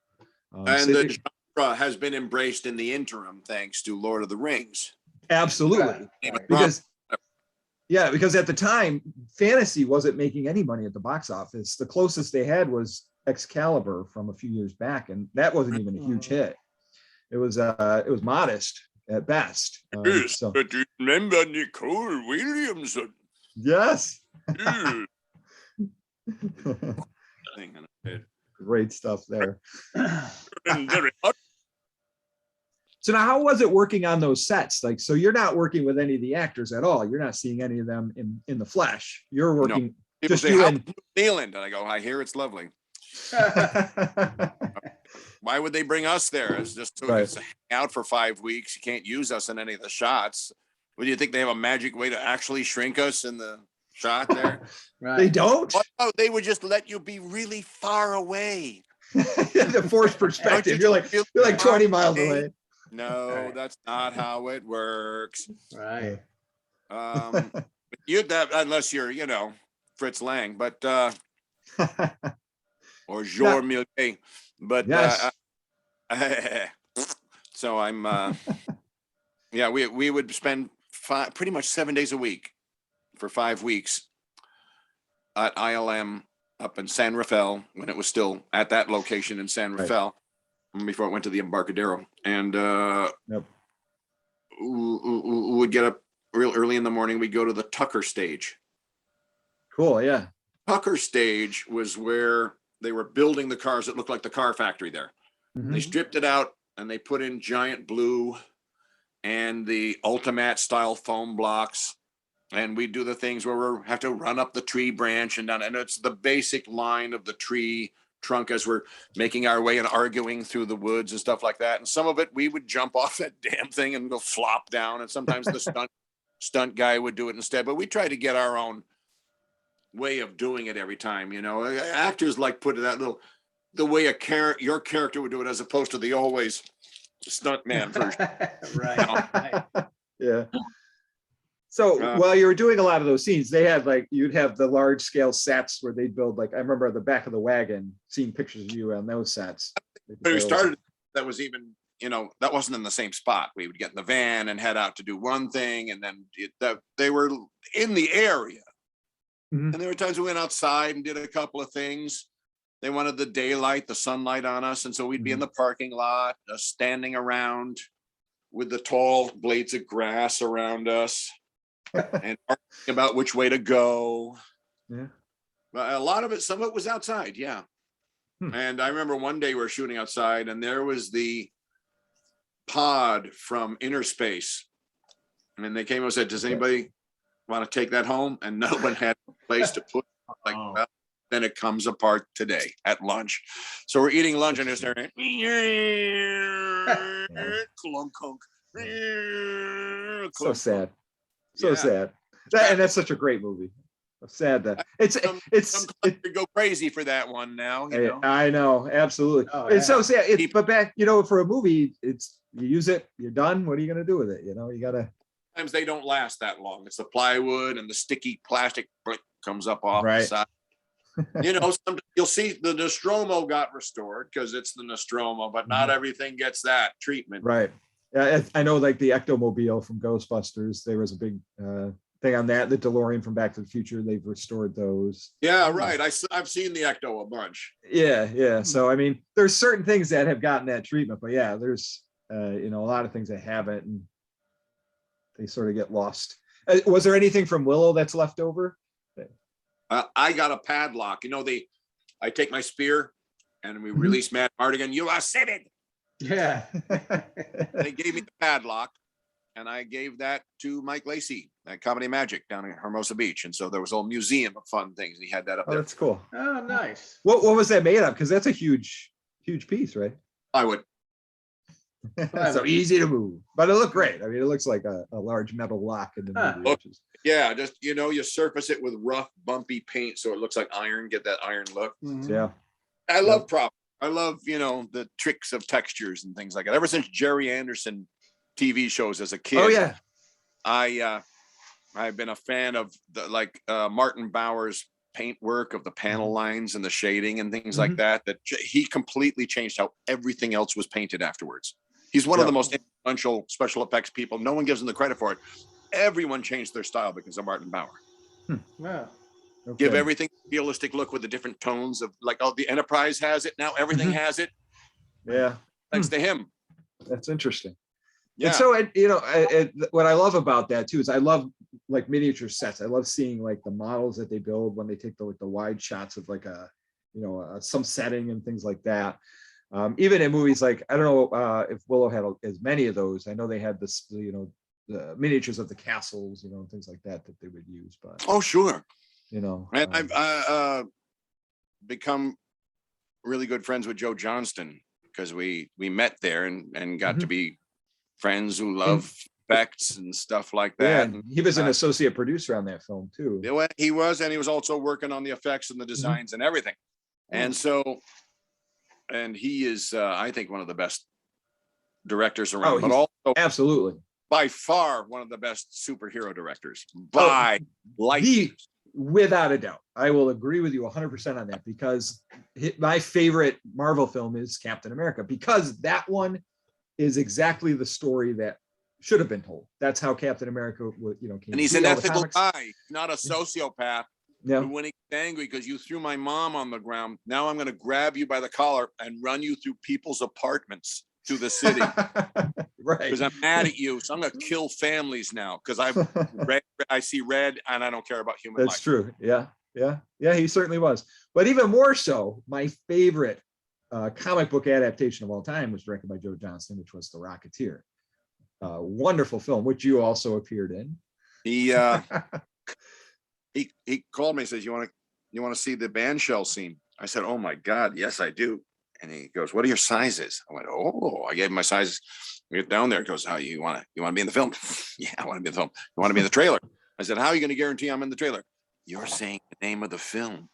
D: And the genre has been embraced in the interim, thanks to Lord of the Rings.
A: Absolutely. Because at the time, fantasy wasn't making any money at the box office. The closest they had was Excalibur from a few years back, and that wasn't even a huge hit. It was modest at best. So.
D: But you remember Nicole Williamson?
A: Yes. Great stuff there. So now, how was it working on those sets? Like, so you're not working with any of the actors at all. You're not seeing any of them in the flesh. You're working just
D: say,
A: you
D: and New Zealand, and I go, I hear it's lovely. Why would they bring us there? It's just to hang out for 5 weeks. You can't use us in any of the shots. Would you think they have a magic way to actually shrink us in the shot there?
A: They don't.
D: Oh, they would just let you be really far away.
A: The forced perspective. You're like 20 miles away.
D: No, that's not how it works.
B: Right.
D: You'd that unless you're, Fritz Lang, but or Jean Millet. But
A: yes.
D: So I'm we would spend pretty much 7 days a week for 5 weeks at ILM up in San Rafael when it was still at that location in San Rafael before it went to the Embarcadero. And we would get up real early in the morning. We'd go to the Tucker stage.
A: Cool. Yeah.
D: Tucker stage was where they were building the cars that looked like the car factory there.
A: Mm-hmm.
D: They stripped it out and they put in giant blue and the Ultimat style foam blocks. And we do the things where we have to run up the tree branch and down. And it's the basic line of the tree trunk as we're making our way and arguing through the woods and stuff like that. And some of it, we would jump off that damn thing and go flop down. And sometimes the stunt guy would do it instead. But we try to get our own way of doing it every time. Actors like put it that the way your character would do it as opposed to the always stunt man version.
B: Right.
A: Yeah. So while you were doing a lot of those scenes, they had you'd have the large scale sets where they'd build I remember the back of the wagon, seeing pictures of you on those sets.
D: When we started, that was even, that wasn't in the same spot. We would get in the van and head out to do one thing. And then they were in the area. Mm-hmm. And there were times we went outside and did a couple of things. They wanted the daylight, the sunlight on us. And so we'd be in the parking lot, standing around with the tall blades of grass around us and arguing about which way to go.
A: Yeah.
D: But a lot of it, some of it was outside. Yeah. And I remember one day we were shooting outside and there was the pod from Inner Space. And they came and said, does anybody want to take that home? And no one had a place to put it. Well, then it comes apart today at lunch. So we're eating lunch and it's there. Clunk, clunk.
A: So sad. So sad. And that's such a great movie. Sad that it's
D: go crazy for that one now.
A: I know, absolutely. It's so sad. But back, for a movie, it's you use it, you're done. What are you gonna do with it? You gotta.
D: Sometimes they don't last that long. It's the plywood and the sticky plastic comes up off the side. Sometimes you'll see the Nostromo got restored because it's the Nostromo, but not everything gets that treatment.
A: Right. Yeah, I know, the Ectomobile from Ghostbusters. There was a big thing on that. The DeLorean from Back to the Future. They've restored those.
D: Yeah, right. I've seen the Ecto a bunch.
A: Yeah. So I mean, there's certain things that have gotten that treatment, but yeah, there's a lot of things that haven't, and they sort of get lost. Was there anything from Willow that's left over?
D: I got a padlock. I take my spear and we release Matt Mardigan. You are seven.
B: Yeah.
D: They gave me the padlock and I gave that to Mike Lacey at Comedy Magic down in Hermosa Beach. And so there was a whole museum of fun things. He had that up there.
A: That's cool.
B: Oh, nice.
A: What was that made of? Because that's a huge piece, right?
D: Plywood.
A: So easy to move, but it looked great. I mean, it looks like a large metal lock in the movie.
D: Yeah, just you surface it with rough, bumpy paint so it looks like iron. Get that iron look.
A: Yeah,
D: I love prop. I love, the tricks of textures and things like that. Ever since Jerry Anderson TV shows as a kid.
A: Oh yeah.
D: I've been a fan of Martin Bauer's paint work of the panel lines and the shading and things like that. That he completely changed how everything else was painted afterwards. He's one of the most influential special effects people. No one gives him the credit for it. Everyone changed their style because of Martin Bauer.
B: Yeah.
A: Okay.
D: Give everything a realistic look with the different tones of the Enterprise has it now. Everything has it.
A: Yeah.
D: Thanks to him.
A: That's interesting.
D: Yeah.
A: And so, what I love about that too is I love like miniature sets. I love seeing like the models that they build when they take the wide shots of like some setting and things like that. Even in movies like, I don't know if Willow had as many of those. I know they had this, the miniatures of the castles, and things like that they would use. But
D: oh, sure.
A: And
D: I've become really good friends with Joe Johnston because we met there and got to be friends who love effects and stuff like that.
A: Yeah, he was an associate producer on that film too.
D: He was, and he was also working on the effects and the designs and everything. And so, and he is, I think, one of the best directors around, but also
A: absolutely
D: by far one of the best superhero directors by light.
A: Without a doubt. I will agree with you 100% on that, because my favorite Marvel film is Captain America, because that one is exactly the story that should have been told. That's how Captain America came.
D: And he's an ethical guy, not a sociopath.
A: Yeah.
D: Who, when he's angry because you threw my mom on the ground, now I'm going to grab you by the collar and run you through people's apartments to the city.
A: Right.
D: Because I'm mad at you, so I'm going to kill families now because I see red and I don't care about human life.
A: That's true. Yeah. He certainly was. But even more so, my favorite comic book adaptation of all time was directed by Joe Johnston, which was The Rocketeer. Wonderful film, which you also appeared in.
D: He called me and says, "You want to see the band shell scene?" I said, "Oh my God, yes I do." And he goes, "What are your sizes?" I went, "Oh," I gave him my sizes. We get down there. He goes, "How you want to be in the film?" "Yeah, I want to be in the film." "You want to be in the trailer?" I said, "How are you going to guarantee I'm in the trailer?" "You're saying the name of the film."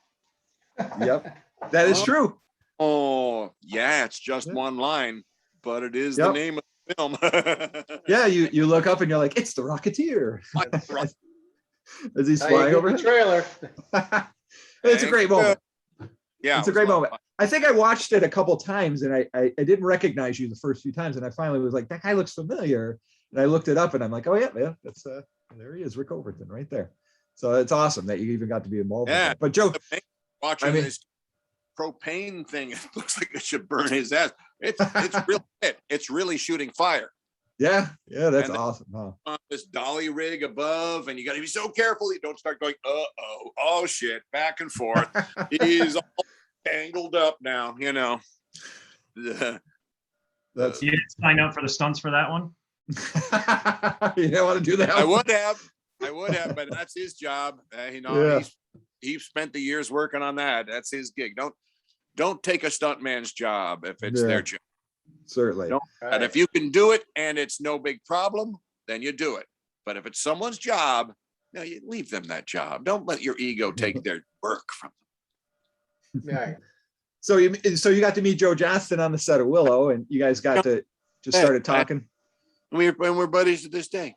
A: Yep, that is true.
D: Oh, yeah, it's just one line, but it is the name of the film.
A: Yeah, you look up and you're like, it's the Rocketeer. As he's flying over
B: the trailer.
A: It's a great moment.
D: Yeah,
A: it's a great moment. I think I watched it a couple times and I didn't recognize you the first few times, and I finally was like, that guy looks familiar. And I looked it up and I'm like, oh yeah, that's there he is, Rick Overton right there. So it's awesome that you even got to be involved with that. But Joe,
D: watching this propane thing, it looks like it should burn his ass. It's real lit. It's really shooting fire.
A: Yeah, that's awesome. Huh?
D: On this dolly rig above, and you got to be so careful you don't start going, oh shit, back and forth. He's all tangled up now,
A: That's
C: You didn't sign up for the stunts for that one?
A: You don't want to do that.
D: I would have, but that's his job. He spent the years working on that. That's his gig. Don't take a stuntman's job if it's their job.
A: Certainly.
D: And if you can do it and it's no big problem, then you do it. But if it's someone's job, no, you leave them that job. Don't let your ego take their work from them.
B: Right.
A: So you got to meet Joe Johnston on the set of Willow, and you guys got to just started talking.
D: We're buddies to this day.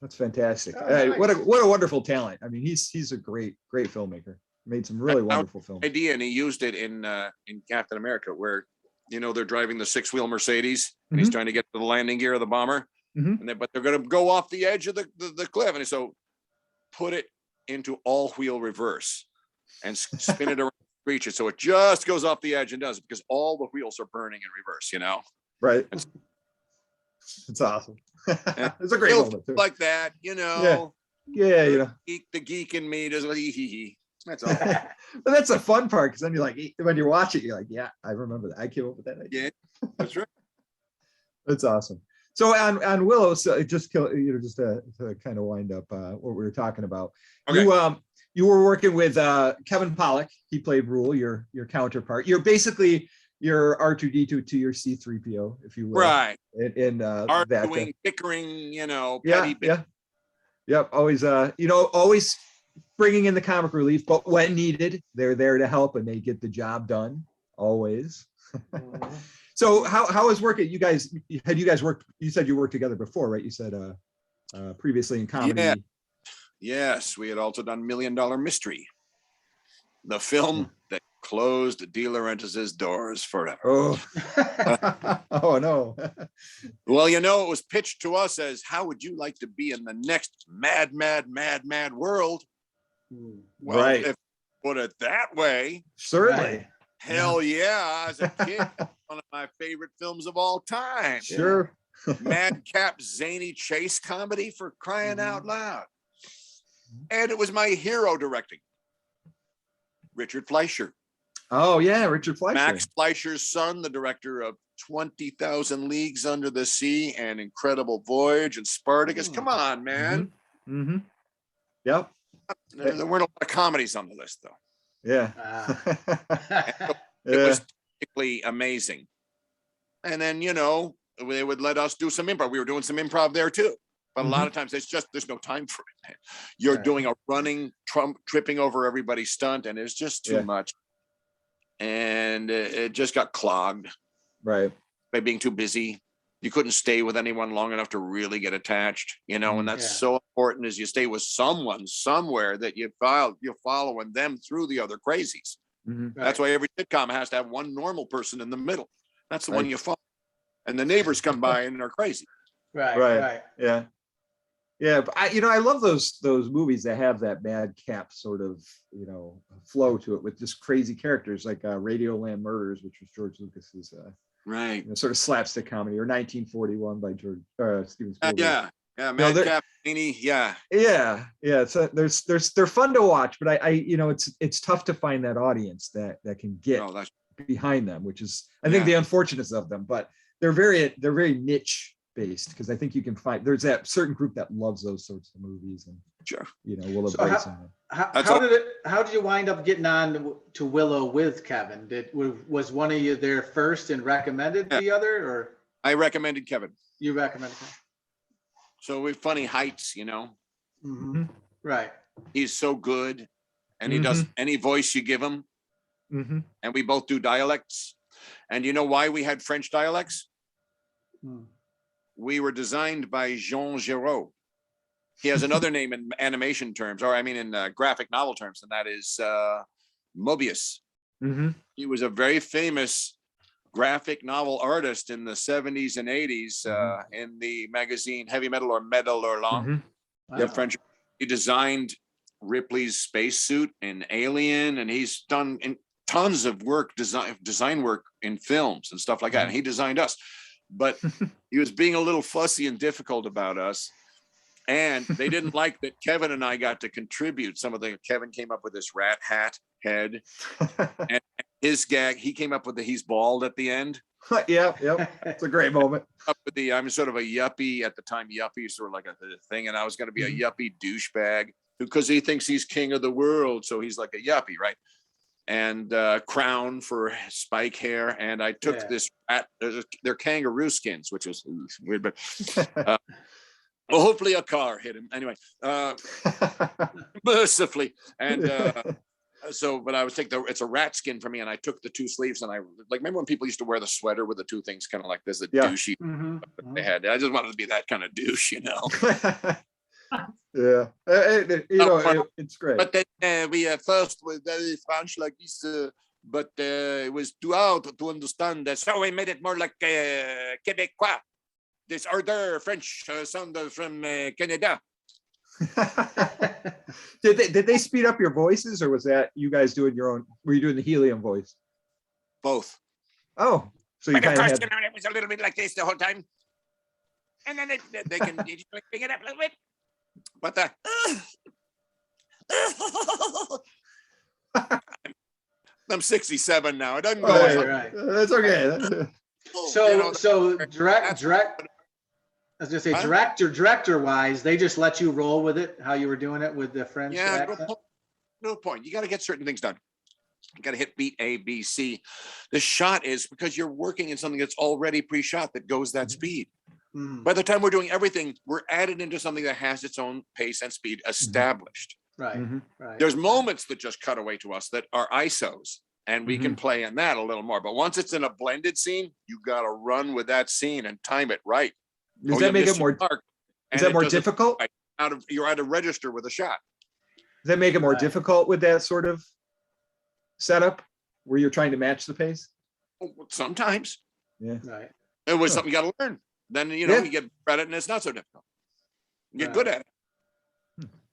A: That's fantastic.
B: Nice.
A: What a wonderful talent. I mean, he's a great filmmaker. Made some really wonderful films.
D: Idea, and he used it in Captain America, where they're driving the 6-wheel Mercedes, and he's trying to get to the landing gear of the bomber, but they're going to go off the edge of the cliff, and so put it into all-wheel reverse and spin it around, reach it, so it just goes off the edge and does it, because all the wheels are burning in reverse.
A: Right. It's awesome. It's a great moment too.
D: Like that,
A: Yeah.
D: The geek in me does hee. That's all.
A: But that's the fun part, because then you're like, when you're watching, you're like, yeah, I remember that. I came up with that idea.
D: Yeah, that's right.
A: That's awesome. So on Willow, so just to kind of wind up what we were talking about. Okay. You were working with Kevin Pollak. He played Rule, your counterpart. You're basically your R2D2 to your C3PO, if you will.
D: Right.
A: In
D: arguing, bickering, petty.
A: Yep. Always, always bringing in the comic relief, but when needed, they're there to help, and they get the job done always. So how is working? You guys worked? You said you worked together before, right? You said previously in comedy.
D: Yeah. Yes, we had also done $1 Million Mystery, the film that closed De Laurentiis's doors forever.
A: Oh, oh no.
D: Well, it was pitched to us as, how would you like to be in the next mad world? Well,
A: Right.
D: if you put it that way,
A: Certainly.
B: Right.
D: hell yeah. As a kid, one of my favorite films of all time.
A: Sure.
D: Madcap, zany chase comedy, for crying out loud. And it was my hero directing, Richard Fleischer.
A: Oh yeah, Richard Fleischer.
D: Max Fleischer's son, the director of 20,000 Leagues Under the Sea and Incredible Voyage and Spartacus. Come on, man.
A: Mm-hmm. Yep.
D: There weren't a lot of comedies on the list, though.
A: Yeah.
D: It was particularly amazing. And then, they would let us do some improv. We were doing some improv there too. But a lot of times there's no time for it, man. You're doing a running, tripping over everybody's stunt, and it's just too much. And it just got clogged.
A: Right.
D: By being too busy. You couldn't stay with anyone long enough to really get attached, and that's so important, is you stay with someone somewhere that you're following them through the other crazies.
A: Mm-hmm.
D: That's why every sitcom has to have one normal person in the middle. That's the one you follow. And the neighbors come by and are crazy.
B: Right.
A: Yeah. Yeah, but I love those movies that have that madcap sort of flow to it with just crazy characters like Radioland Murders, which was George Lucas's
D: right
A: sort of slapstick comedy, or 1941 by Steven Spielberg.
D: Yeah, madcap,
A: yeah. So they're fun to watch, but I it's tough to find that audience that can get behind them, which is I think the unfortunateness of them, but they're very niche based, because I think you can find there's that certain group that loves those sorts of movies, and will embrace them.
B: How did you wind up getting on to Willow with Kevin? Was one of you there first and recommended the other, or?
D: I recommended Kevin.
B: You recommended him.
D: So we're funny heights,
B: Mm-hmm. Right.
D: He's so good, and he does any voice you give him.
A: Mm-hmm.
D: And we both do dialects. And you know why we had French dialects? We were designed by Jean Giraud. He has another name in animation terms, or in graphic novel terms, and that is Mobius.
A: Mm-hmm.
D: He was a very famous graphic novel artist in the 70s and 80s in the magazine Heavy Metal or Metal or Long.
B: Wow.
D: French. He designed Ripley's spacesuit in Alien, and he's done tons of work, design work in films and stuff like that. And he designed us. But he was being a little fussy and difficult about us. And they didn't like that Kevin and I got to contribute some of the, Kevin came up with this rat hat head. And his gag, he came up with he's bald at the end.
A: Yep. It's a great moment.
D: Up with I'm sort of a yuppie at the time. Yuppie sort of like a thing. And I was going to be a yuppie douchebag because he thinks he's king of the world. So he's like a yuppie, right? And crown for spike hair, and I took this rat. They're kangaroo skins, which was weird, but well, hopefully a car hit him anyway, mercifully. And but I would take it's a rat skin for me, and I took the two sleeves, and I remember when people used to wear the sweater with the two things, kind of like this, the douchey they had. I just wanted to be that kind of douche,
A: Yeah, it's great.
D: But then we first were very French like this, but it was too hard to understand that. So we made it more like Québécois. This other French sound from Canada.
A: Did they speed up your voices, or was that you guys doing your own? Were you doing the helium voice?
D: Both.
A: Oh, so you kind of had...
D: it was a little bit like this the whole time, and then they can pick it up a little bit. But I'm 67 now. It doesn't go.
B: Right.
A: That's okay.
B: So director wise, they just let you roll with it, how you were doing it with the French accent?
D: No point. You got to get certain things done. You got to hit beat A, B, C. The shot is because you're working in something that's already pre-shot that goes that speed. By the time we're doing everything, we're added into something that has its own pace and speed established.
B: Right. Right.
D: There's moments that just cut away to us that are ISOs, and we can play in that a little more. But once it's in a blended scene, you got to run with that scene and time it right.
A: Does that make it more? Is that more difficult?
D: You're out of register with a shot.
A: Does that make it more difficult with that sort of setup where you're trying to match the pace?
D: Sometimes.
A: Yeah.
B: Right.
D: It was something you got to learn. Then, you know, you get credit and it's not so difficult. You get good at it.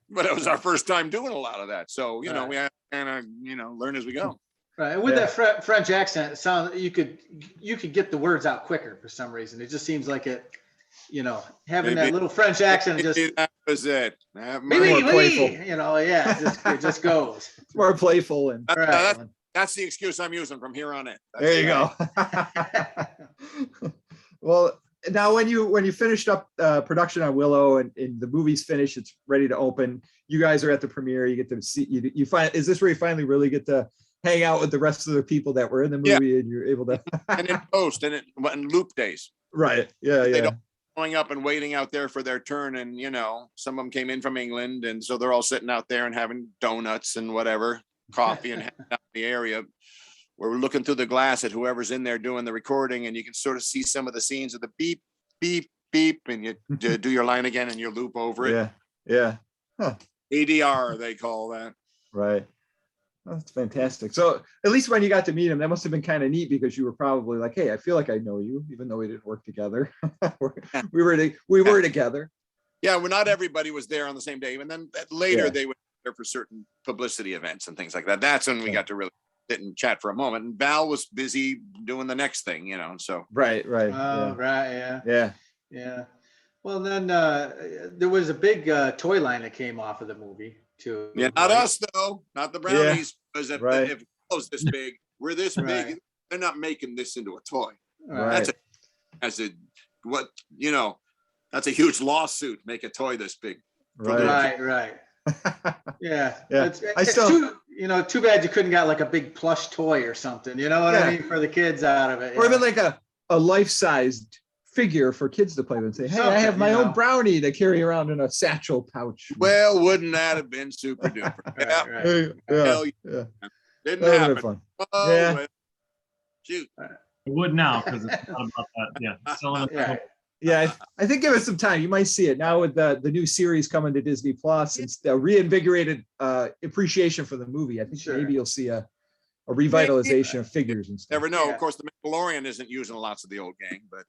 D: But it was our first time doing a lot of that. So, you know, we have to kind of, you know, learn as we go.
B: Right. With that French accent, it sounds you could get the words out quicker for some reason. It just seems like it, you know, having that little French accent just
D: that was it.
A: More playful.
B: You know, it just goes.
A: It's more playful and
D: that's the excuse I'm using from here on in.
A: There you go. Well, now when you finished up production on Willow and the movie's finished, it's ready to open. You guys are at the premiere. You get to see. You find, is this where you finally really get to hang out with the rest of the people that were in the movie, and you're able to?
D: And in post and in loop days.
A: Right. Yeah.
D: They
A: Yeah.
D: don't going up and waiting out there for their turn, and you know, some of them came in from England, and so they're all sitting out there and having donuts and whatever, coffee, and hanging out in the area. We're looking through the glass at whoever's in there doing the recording, and you can sort of see some of the scenes of the beep, beep, beep, and you do your line again and you loop over it.
A: Yeah. Yeah. Huh.
D: ADR, they call that.
A: Right. That's fantastic. So at least when you got to meet him, that must have been kind of neat, because you were probably like, hey, I feel like I know you, even though we didn't work together. we were together.
D: Yeah, well, not everybody was there on the same day. And then later
A: Yeah.
D: they were there for certain publicity events and things like that. That's when we got to really sit and chat for a moment. And Val was busy doing the next thing, you know, so.
A: Right.
B: Oh,
A: Yeah.
B: right. Yeah.
A: Yeah.
B: Yeah. Well, then there was a big toy line that came off of the movie too.
D: Yeah, not us though, not the brownies. Because if it was this big, we're this
B: Right.
D: big. They're not making this into a toy.
A: Right.
D: That's a huge lawsuit. Make a toy this big.
A: Right.
B: Right. Yeah.
A: Yeah.
B: It's too bad you couldn't got like a big plush toy or something. You know what I mean, for the kids out of it.
A: Or even like a life-sized figure for kids to play with and say, hey, I have my own brownie to carry around in a satchel pouch.
D: Well, wouldn't that have been super duper?
B: Right.
A: Yeah.
D: Didn't
A: That would have
D: happen.
A: been fun.
D: Oh,
A: Yeah.
D: well, shoot.
C: It would now, because it's not about that. Yeah. Selling
B: Yeah.
A: Yeah, I think give it some time. You might see it now with the new series coming to Disney Plus. It's the reinvigorated appreciation for the movie. I think maybe you'll see a revitalization of figures and stuff.
D: Never know.
B: Yeah.
D: Of course, the Mandalorian isn't using lots of the old gang, but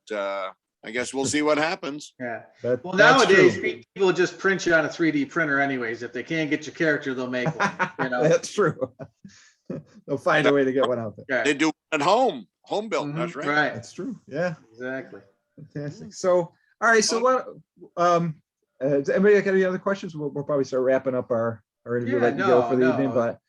D: I guess we'll see what happens.
B: Yeah.
A: Well,
B: Well, nowadays people just print you on a 3D printer anyways. If they can't get your character, they'll make one. You know.
A: That's true. They'll find a way to get one out there.
B: Yeah.
D: They do it at home built.
B: Mhm.
D: That's right.
B: Right.
A: That's true. Yeah.
B: Exactly.
A: Fantastic. So, all right. So what, does anybody got any other questions? We'll probably start wrapping up our interview, let you go for the evening, but.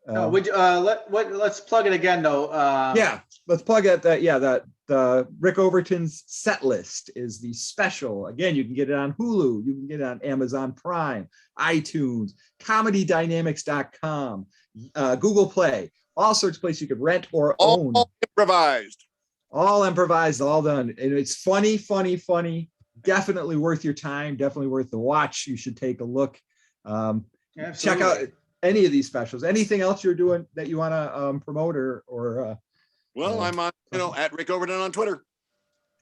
B: No, let's plug it again though.
A: Yeah, let's plug it. The Rick Overton's set list is the special. Again, you can get it on Hulu. You can get it on Amazon Prime, iTunes, ComedyDynamics.com, Google Play, all sorts of places you could rent or own.
D: All improvised.
A: All improvised, all done. And it's funny. Definitely worth your time. Definitely worth the watch. You should take a look. Check out any of these specials. Anything else you're doing that you want to promote or
D: Well, I'm on, at Rick Overton on Twitter.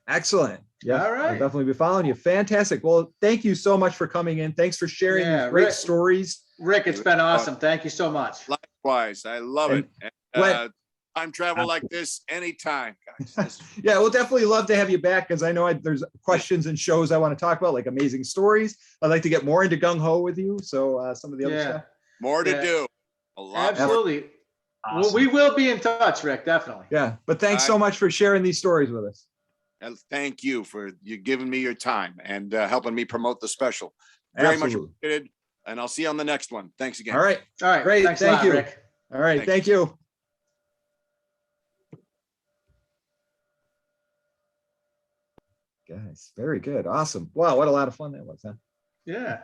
A: Excellent. Yeah,
B: All right.
A: I'll definitely be following you. Fantastic. Well, thank you so much for coming in. Thanks for sharing these great stories.
B: Rick, it's been awesome. Thank you so much.
D: Likewise, I love it. And, time travel like this anytime, guys.
A: Yeah, we'll definitely love to have you back, because I know there's questions and shows I want to talk about, like amazing stories. I'd like to get more into Gung Ho with you. So some of the other stuff.
D: More to do. A lot.
B: Absolutely.
C: Awesome.
B: Well, we will be in touch, Rick. Definitely.
A: Yeah, but thanks so much for sharing these stories with us.
D: And thank you for you giving me your time and helping me promote the special. Very much appreciated. And I'll see you on the next one. Thanks again.
A: All right.
B: Great.
A: Thank
B: Thank
A: you.
B: Rick.
A: All right. Thank you. Guys, very good. Awesome. Wow, what a lot of fun that was, huh?
B: Yeah.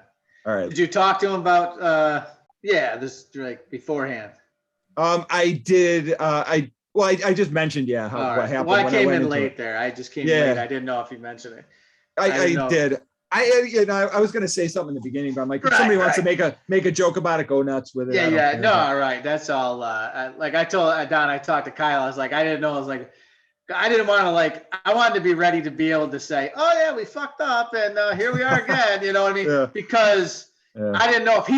A: All right.
B: Did you talk to him about this like beforehand?
A: I did. I just mentioned,
B: All right.
A: what happened.
B: Well, I
A: when
B: came
A: went
B: in
A: into
B: late
A: it.
B: there. I just came
A: Yeah.
B: late. I didn't know if you mentioned it.
A: I did. I was going to say something in the beginning, but I'm like, if somebody wants to make a joke about it, go nuts with it.
B: Yeah. No, all right. That's all. Like I told Don, I talked to Kyle. I was like, I didn't know. I was like, I didn't want to I wanted to be ready to be able to say, oh yeah, we fucked up and here we are again. You know what I mean?
A: Yeah.
B: Because I didn't know if he